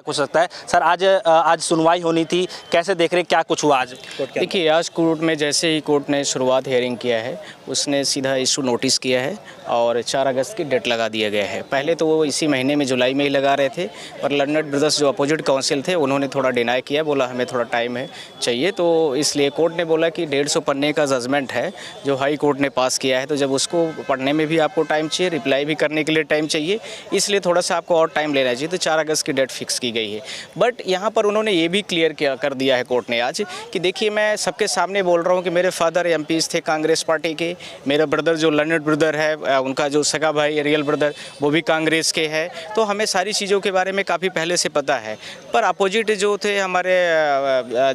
हो सकता है। सर आज सुनवाई होनी थी, कैसे देख रहे हैं, क्या कुछ हुआ आज कोर्ट के? देखिए, आज कोर्ट में जैसे ही कोर्ट ने शुरुआत हियरिंग किया है, उसने सीधा इशू नोटिस किया है और 4 अगस्त की डेट लगा दिया गया है। पहले तो वो इसी महीने में जुलाई में ही लगा रहे थे, पर लर्नड ब्रदर्स जो अपोजिट काउंसिल थे उन्होंने थोड़ा डिनाई किया, बोला हमें थोड़ा टाइम है चाहिए। तो इसलिए कोर्ट ने बोला कि 150 पन्ने का जजमेंट है जो हाई कोर्ट ने पास किया है, तो जब उसको पढ़ने में भी आपको टाइम चाहिए, रिप्लाई भी करने के लिए टाइम चाहिए, इसलिए थोड़ा सा आपको और टाइम लेना चाहिए। तो 4 अगस्त की डेट फिक्स की गई है। बट यहाँ पर उन्होंने ये भी क्लियर कर दिया है कोर्ट ने आज कि देखिए, मैं सबके सामने बोल रहा हूँ कि मेरे फादर एमपीज़ थे कांग्रेस पार्टी के, मेरा ब्रदर जो लर्नड ब्रदर है, उनका जो सगा भाई रियल ब्रदर वो भी कांग्रेस के है, तो हमें सारी चीज़ों के बारे में काफ़ी पहले से पता है। पर अपोजिट जो थे हमारे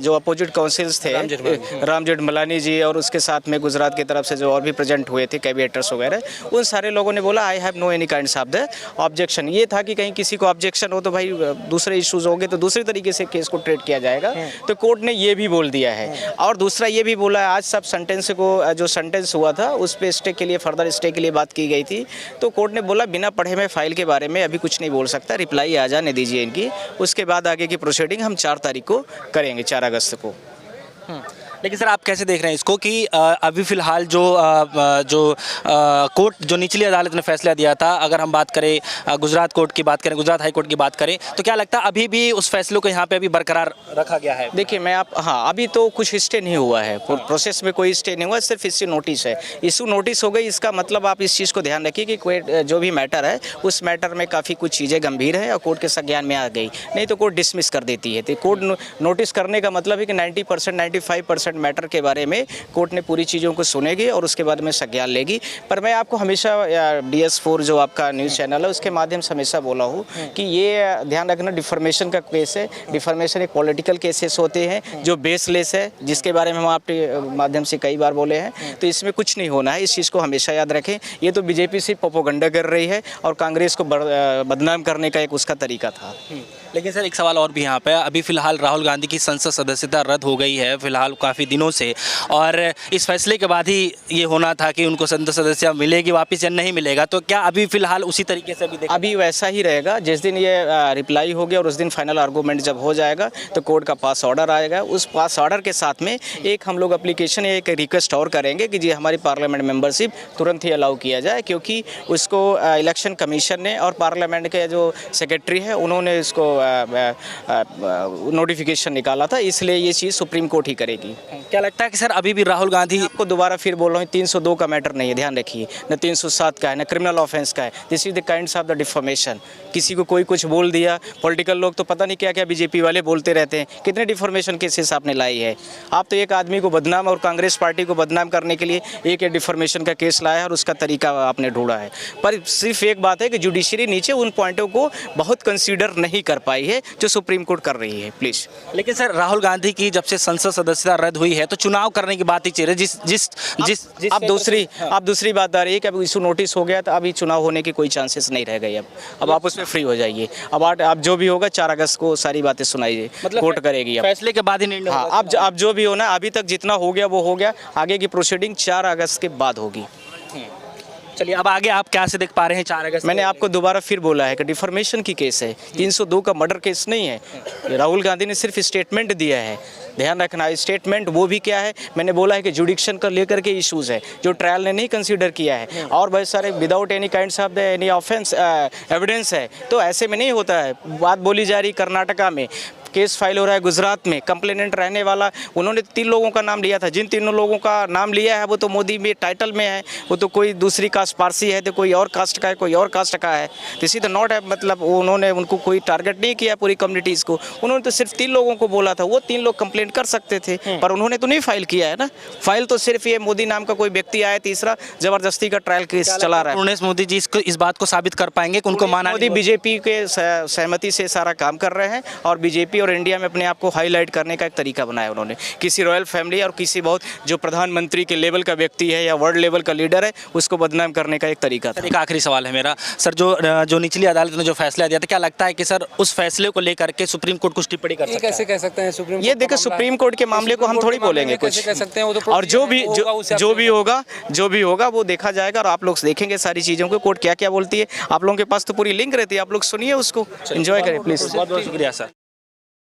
जो अपोजिट काउंसिल्स थे, राम जेठमलानी जी और उसके साथ में गुजरात की तरफ से जो और भी प्रेजेंट हुए थे कैबिनेटर्स वगैरह, उन सारे लोगों ने बोला I have no any kinds of the objection. ये था कि कहीं किसी को ऑब्जेक्शन हो तो भाई दूसरे इश्यूज होंगे तो दूसरी तरीके से केस को ट्रीट किया जाएगा। तो कोर्ट ने ये भी बोल दिया है। और दूसरा ये भी बोला है, आज सब सेंटेंस को जो सेंटेंस हुआ था उस पे स्टे के लिए, फर्दर स्टे के लिए बात की गई थी, तो कोर्ट ने बोला बिना पढ़े में फाइल के बारे में अभी कुछ नहीं बोल सकता, रिप्लाई आ जाने दीजिए इनकी, उसके बाद आगे की प्रोसीडिंग हम 4 तारीख को करेंगे, 4 अगस्त को। लेकिन सर आप कैसे देख रहे हैं इसको कि अभी फ़िलहाल जो कोर्ट जो निचली अदालत ने फैसला दिया था, अगर हम बात करें गुजरात कोर्ट की बात करें, गुजरात हाई कोर्ट की बात करें, तो क्या लगता है अभी भी उस फैसले को यहाँ पे अभी बरकरार रखा गया है? देखिए, अभी तो कुछ स्टे नहीं हुआ है, प्रोसेस में कोई स्टे नहीं हुआ, सिर्फ इश्यू नोटिस है। इशू नोटिस हो गई, इसका मतलब आप इस चीज़ को ध्यान रखिए कि कोई जो भी मैटर है उस मैटर में काफ़ी कुछ चीज़ें गंभीर है और कोर्ट के संज्ञान में आ गई, नहीं तो कोर्ट डिसमिस कर देती है। तो कोर्ट नोटिस करने का मतलब है कि 90% 95% मैटर के बारे में कोर्ट ने पूरी चीज़ों को सुनेगी और उसके बाद में संज्ञान लेगी। पर मैं आपको हमेशा DS4 जो आपका न्यूज़ चैनल है उसके माध्यम से हमेशा बोला हूँ कि ये ध्यान रखना, डिफॉर्मेशन का केस है। डिफॉर्मेशन एक पॉलिटिकल केसेस होते हैं जो बेसलेस है, जिसके बारे में हम आपके माध्यम से कई बार बोले हैं, तो इसमें कुछ नहीं होना है, इस चीज़ को हमेशा याद रखें। ये तो बीजेपी सिर्फ प्रोपेगेंडा कर रही है और कांग्रेस को बदनाम करने का एक उसका तरीका था। लेकिन सर एक सवाल और भी यहाँ पे, अभी फ़िलहाल राहुल गांधी की संसद सदस्यता रद्द हो गई है फ़िलहाल काफ़ी दिनों से, और इस फैसले के बाद ही ये होना था कि उनको संसद सदस्यता मिलेगी वापस या नहीं मिलेगा, तो क्या अभी फ़िलहाल उसी तरीके से अभी वैसा ही रहेगा? जिस दिन ये रिप्लाई हो गया और उस दिन फाइनल आर्गूमेंट जब हो जाएगा तो कोर्ट का पास ऑर्डर आएगा। उस पास ऑर्डर के साथ में एक हम लोग एप्लीकेशन या एक रिक्वेस्ट और करेंगे कि जी हमारी पार्लियामेंट मेंबरशिप तुरंत ही अलाउ किया जाए, क्योंकि उसको इलेक्शन कमीशन ने और पार्लियामेंट के जो सेक्रेटरी है उन्होंने इसको नोटिफिकेशन निकाला था, इसलिए ये चीज़ सुप्रीम कोर्ट ही करेगी। क्या लगता है कि सर अभी भी राहुल गांधी आपको दोबारा फिर बोल रहा हूँ, 302 का मैटर नहीं है, ध्यान रखिए, न 307 का है, न क्रिमिनल ऑफेंस का है। This is the kinds of the deformation. किसी को कोई कुछ बोल दिया, पॉलिटिकल लोग तो पता नहीं क्या क्या बीजेपी वाले बोलते रहते हैं, कितने डिफॉर्मेशन केसेस आपने लाई है। आप तो एक आदमी को बदनाम और कांग्रेस पार्टी को बदनाम करने के लिए एक डिफॉर्मेशन का केस लाया है और उसका तरीका आपने ढूंढा है। पर सिर्फ एक बात है कि जुडिशरी नीचे उन पॉइंटों को बहुत कंसीडर नहीं कर पाई है जो सुप्रीम कोर्ट कर रही है। प्लीज़। लेकिन सर राहुल गांधी की जब से संसद सदस्यता रद्द हुई है तो चुनाव करने की बात ही चल रही है, जिस अब दूसरी बात आ रही है कि अब इशू नोटिस हो गया तो अभी चुनाव होने की कोई चांसेस नहीं रह गई। अब आप उसमें फ्री हो जाइए। अब जो भी होगा 4 अगस्त को सारी बातें सुनाइए, मतलब कोर्ट करेगी। फैसले के बाद ही निर्णय होगा। अब जो भी होना, अभी तक जितना हो गया वो हो गया, आगे की प्रोसीडिंग 4 अगस्त के बाद होगी। चलिए, अब आगे आप क्या से देख पा रहे हैं 4 अगस्त? मैंने आपको दोबारा फिर बोला है कि डिफॉर्मेशन की केस है, 302 का मर्डर केस नहीं है। राहुल गांधी ने सिर्फ स्टेटमेंट दिया है, ध्यान रखना। स्टेटमेंट वो भी क्या है, मैंने बोला है कि जुडिक्शन को लेकर के इश्यूज है जो ट्रायल ने नहीं कंसीडर किया है, और बहुत सारे without any kinds of the any offence evidence है। तो ऐसे में नहीं होता है। बात बोली जा रही कर्नाटका में केस फाइल हो रहा है, गुजरात में कंप्लेनेंट रहने वाला, उन्होंने 3 लोगों का नाम लिया था। जिन 3 लोगों का नाम लिया है वो तो मोदी में टाइटल में है, वो तो कोई दूसरी कास्ट पारसी है, तो कोई और कास्ट का है, कोई और कास्ट का है। दिस इज द नॉट है, मतलब उन्होंने उनको कोई टारगेट नहीं किया पूरी कम्युनिटीज़ को। उन्होंने तो सिर्फ 3 लोगों को बोला था, वो 3 लोग कंप्लेंट कर सकते थे, पर उन्होंने तो नहीं फाइल किया है ना। फाइल तो सिर्फ ये मोदी नाम का कोई व्यक्ति आया, तीसरा जबरदस्ती का ट्रायल केस चला रहा है। उन्हें मोदी जी इस बात को साबित कर पाएंगे कि उनको माना? मोदी बीजेपी के सहमति से सारा काम कर रहे हैं और बीजेपी सिटी और इंडिया में अपने आप को हाईलाइट करने का एक तरीका बनाया उन्होंने। किसी रॉयल फैमिली और किसी बहुत जो प्रधानमंत्री के लेवल का व्यक्ति है या वर्ल्ड लेवल का लीडर है उसको बदनाम करने का एक तरीका था। एक आखिरी सवाल है मेरा सर, जो निचली अदालत ने जो फैसला दिया था, क्या लगता है कि सर उस फैसले को लेकर के सुप्रीम कोर्ट कुछ टिप्पणी कर सकता है? कैसे कह सकते हैं सुप्रीम ये देखो सुप्रीम कोर्ट के मामले को हम थोड़ी बोलेंगे कुछ, कह सकते हैं वो तो और जो भी होगा वो देखा जाएगा और आप लोग देखेंगे सारी चीज़ों को कोर्ट क्या क्या बोलती है। आप लोगों के पास तो पूरी लिंक रहती है, आप लोग सुनिए उसको, एंजॉय करें प्लीज़। बहुत बहुत शुक्रिया सर।